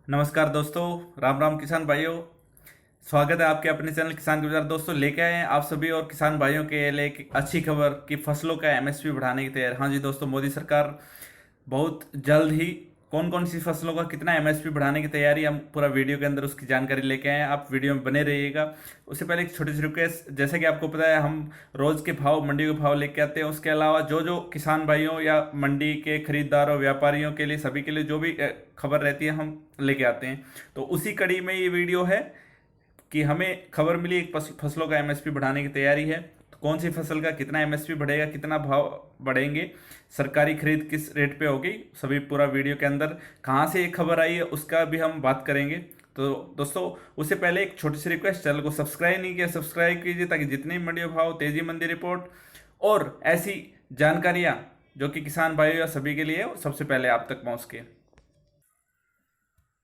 नमस्कार दोस्तों, राम राम किसान भाइयों। स्वागत है आपके अपने चैनल किसान के विचार। दोस्तों लेके आए हैं आप सभी और किसान भाइयों के लिए एक अच्छी खबर कि फसलों का एमएसपी बढ़ाने की तैयारी। हाँ जी दोस्तों, मोदी सरकार बहुत जल्द ही कौन कौन सी फसलों का कितना एमएसपी बढ़ाने की तैयारी, हम पूरा वीडियो के अंदर उसकी जानकारी लेके आए हैं। आप वीडियो में बने रहिएगा। उससे पहले एक छोटी सी रिक्वेस्ट, जैसे कि आपको पता है हम रोज के भाव, मंडी के भाव लेके आते हैं। उसके अलावा जो जो किसान भाइयों या मंडी के खरीदारों, व्यापारियों के लिए, सभी के लिए जो भी खबर रहती है हम लेके आते हैं। तो उसी कड़ी में ये वीडियो है कि हमें खबर मिली एक फसलों का एमएसपी बढ़ाने की तैयारी है। तो कौन सी फसल का कितना एमएसपी बढ़ेगा, कितना भाव बढ़ेंगे, सरकारी खरीद किस रेट पे होगी, सभी पूरा वीडियो के अंदर कहाँ से ये खबर आई है उसका भी हम बात करेंगे। तो दोस्तों उससे पहले एक छोटी सी रिक्वेस्ट, चैनल को सब्सक्राइब नहीं किया सब्सक्राइब कीजिए ताकि जितनी मंडी भाव, तेजी मंदी रिपोर्ट और ऐसी जानकारियां जो कि किसान भाइयों या सभी के लिए हो, सबसे पहले आप तक पहुंच के।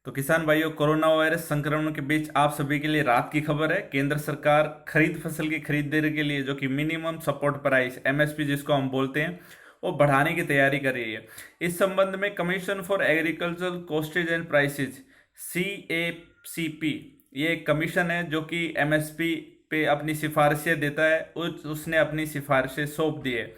तो किसान भाइयों, कोरोना वायरस संक्रमण के बीच आप सभी के लिए राहत की खबर है। केंद्र सरकार खरीद फसल की खरीदारी के लिए जो कि मिनिमम सपोर्ट प्राइस एमएसपी जिसको हम बोलते हैं, वो बढ़ाने की तैयारी कर रही है। इस संबंध में commission for agricultural costs and prices, CACP, ये एक कमीशन है जो कि एमएसपी पे अपनी सिफारिशें देता है। उसने अपनी सिफारिशें सौंप दी है।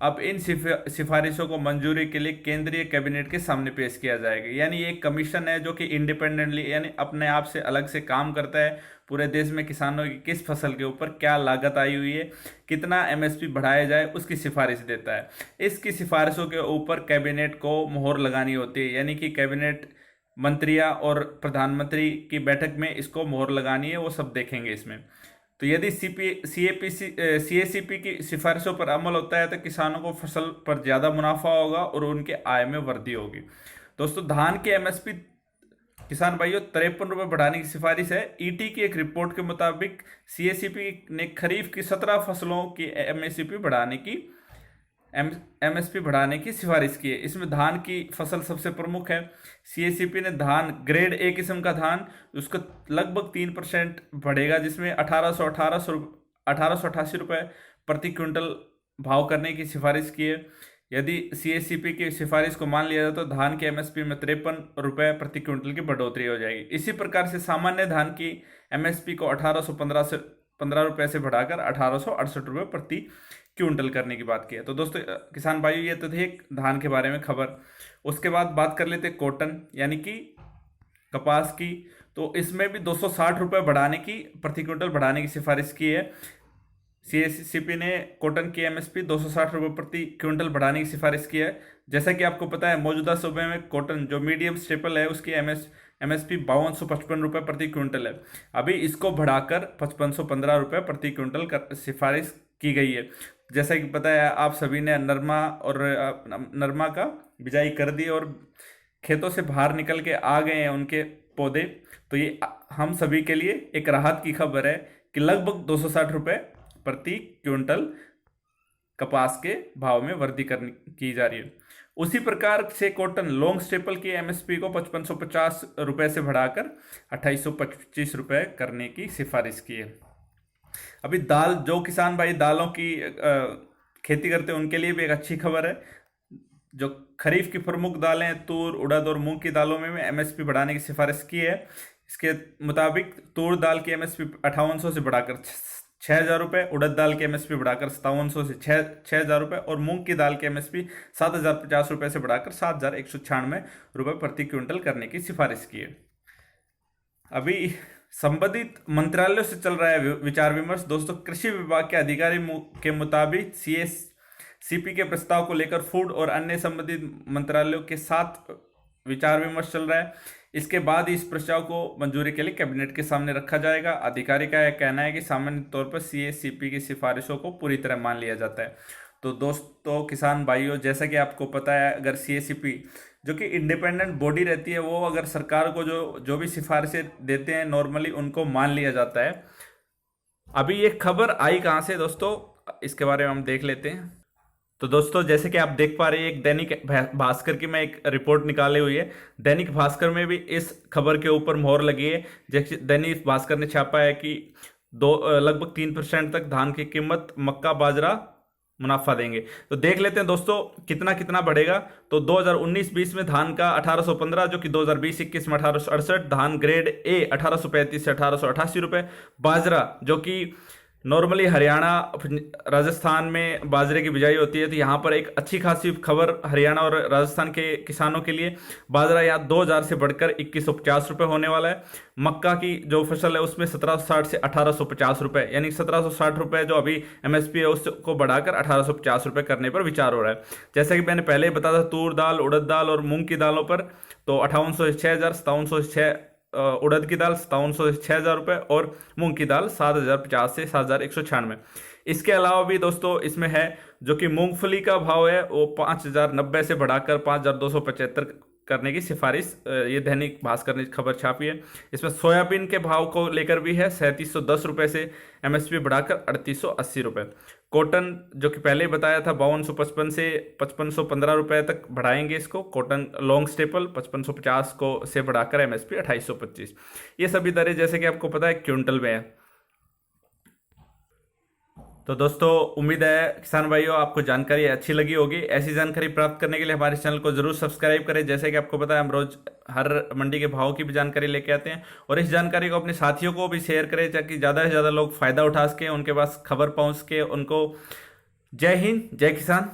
अब इन सिफारिशों को मंजूरी के लिए केंद्रीय कैबिनेट के सामने पेश किया जाएगा। यानी ये एक कमीशन है जो कि इंडिपेंडेंटली, यानी अपने आप से अलग से काम करता है। पूरे देश में किसानों की किस फसल के ऊपर क्या लागत आई हुई है, कितना एमएसपी बढ़ाया जाए, उसकी सिफारिश देता है। इसकी सिफारिशों के ऊपर कैबिनेट को मोहर लगानी होती है, यानी कि कैबिनेट मंत्रियां और प्रधानमंत्री की बैठक में इसको मोहर लगानी है, वो सब देखेंगे इसमें। तो यदि CACP की सिफारिशों पर अमल होता है तो किसानों को फसल पर ज़्यादा मुनाफा होगा और उनके आय में वृद्धि होगी। दोस्तों धान के एमएसपी किसान भाइयों 53 रुपये बढ़ाने की सिफारिश है। ईटी की एक रिपोर्ट के मुताबिक CACP ने खरीफ की 17 फसलों की एमएसपी बढ़ाने की एमएसपी बढ़ाने की सिफारिश की है। इसमें धान की फसल सबसे प्रमुख है। CACP ने धान ग्रेड ए किस्म का धान, उसको लगभग 3% बढ़ेगा, जिसमें 1888 रुपये प्रति क्विंटल भाव करने की सिफारिश की है। यदि CACP की सिफारिश को मान लिया जाए तो धान के एमएसपी में 53 रुपये प्रति क्विंटल की बढ़ोतरी हो जाएगी। इसी प्रकार से सामान्य धान की एमएसपी को 1815 रुपये से बढ़ाकर 1868 रुपये प्रति क्विंटल करने की बात की है। तो दोस्तों किसान भाइयों, ये तो थे धान के बारे में खबर। उसके बाद बात कर लेते कॉटन यानी कि कपास की। तो इसमें भी 260 रुपये बढ़ाने की, प्रति क्विंटल बढ़ाने की सिफारिश की है। CACP ने कॉटन की एमएसपी 260 रुपये प्रति क्विंटल बढ़ाने की सिफारिश की है। जैसा कि आपको पता है मौजूदा सूबे में कॉटन जो मीडियम स्टेपल है उसकी एमएसपी 5255 रुपये प्रति क्विंटल है। अभी इसको बढ़ाकर 5515 रुपये प्रति क्विंटल का सिफारिश की गई है। जैसा कि पता है आप सभी ने नरमा का बिजाई कर दी और खेतों से बाहर निकल के आ गए हैं उनके पौधे। तो ये हम सभी के लिए एक राहत की खबर है कि लगभग 260 रुपये प्रति क्विंटल कपास के भाव में वृद्धि की जा रही है। उसी प्रकार से कॉटन लॉन्ग स्टेपल की एमएसपी को 5550 रुपये से बढ़ाकर 2825 रुपये करने की सिफारिश की है। अभी दाल, जो किसान भाई दालों की खेती करते हैं उनके लिए भी एक अच्छी खबर है। जो खरीफ की प्रमुख दालें हैं, तूर, उड़द और मूंग की दालों में एमएसपी बढ़ाने की सिफारिश की है। इसके मुताबिक तूर दाल की एमएसपी 5800 से बढ़ाकर 6000 रुपये, उड़द दाल की एमएसपी बढ़ाकर 5700 से 6000 रुपये और मूंग की दाल की एमएसपी 7050 रुपये से बढ़ाकर 7196 रुपये प्रति क्विंटल करने की सिफारिश की है। अभी संबंधित मंत्रालयों से चल रहा है विचार विमर्श। दोस्तों कृषि विभाग के अधिकारी के मुताबिक CACP के प्रस्ताव को लेकर फूड और अन्य संबंधित मंत्रालयों के साथ विचार विमर्श चल रहा है। इसके बाद इस प्रस्ताव को मंजूरी के लिए कैबिनेट के सामने रखा जाएगा। अधिकारी का यह कहना है कि सामान्य तौर पर CACP की सिफारिशों को पूरी तरह मान लिया जाता है। तो दोस्तों किसान भाइयों, जैसा कि आपको पता है अगर CACP जो कि इंडिपेंडेंट बॉडी रहती है, वो अगर सरकार को जो भी सिफारिशें देते हैं नॉर्मली उनको मान लिया जाता है। अभी ये खबर आई कहाँ से दोस्तों, इसके बारे में हम देख लेते हैं। तो दोस्तों जैसे कि आप देख पा रहे हैं एक दैनिक भास्कर की मैं एक रिपोर्ट निकाली हुई है। दैनिक भास्कर में भी इस खबर के ऊपर मोहर लगी है। जैसे दैनिक भास्कर ने छापा है कि लगभग 3% तक धान की कीमत, मक्का, बाजरा मुनाफा देंगे। तो देख लेते हैं दोस्तों कितना कितना बढ़ेगा। तो 2019-20 में धान का 1815, जो कि 2020-21 में 1868, धान ग्रेड ए 1835 से 1888 रुपये, बाजरा जो कि नॉर्मली हरियाणा राजस्थान में बाजरे की बिजाई होती है, तो यहाँ पर एक अच्छी खासी खबर हरियाणा और राजस्थान के किसानों के लिए, बाजरा यहाँ 2000 से बढ़कर 2150 रुपये होने वाला है। मक्का की जो फसल है उसमें 1760 से 1850 रुपये, यानी 1760 रुपये जो अभी एमएसपी है उसको बढ़ाकर 1850 रुपये करने पर विचार हो रहा है। जैसा कि मैंने पहले ही बताया था, तूर दाल, उड़द दाल और मूंग की दालों पर तो 5800 से 6000, 5700 से उड़द की दाल 5700 से 6000 रुपये और मूंग की दाल 7050 से 7196। इसके अलावा भी दोस्तों इसमें है जो कि मूंगफली का भाव है वो 5090 से बढ़ाकर 5275 करने की सिफारिश ये दैनिक भास्कर ने खबर छापी है। इसमें सोयाबीन के भाव को लेकर भी है 3710 रुपये से एमएसपी बढ़ाकर 3880 रुपये। कॉटन जो कि पहले ही बताया था 5255 से 5515 रुपये तक बढ़ाएंगे इसको। कॉटन लॉन्ग स्टेपल 5550 को से बढ़ाकर एमएसपी 2825। ये सभी दरें जैसे कि आपको पता है क्विंटल में है। तो दोस्तों उम्मीद है किसान भाइयों आपको जानकारी अच्छी लगी होगी। ऐसी जानकारी प्राप्त करने के लिए हमारे चैनल को जरूर सब्सक्राइब करें। जैसे कि आपको पता है हम रोज हर मंडी के भाव की भी जानकारी लेके आते हैं, और इस जानकारी को अपने साथियों को भी शेयर करें ताकि ज़्यादा से ज़्यादा लोग फायदा उठा सके, उनके पास खबर पहुंच के उनको। जय हिंद, जय किसान।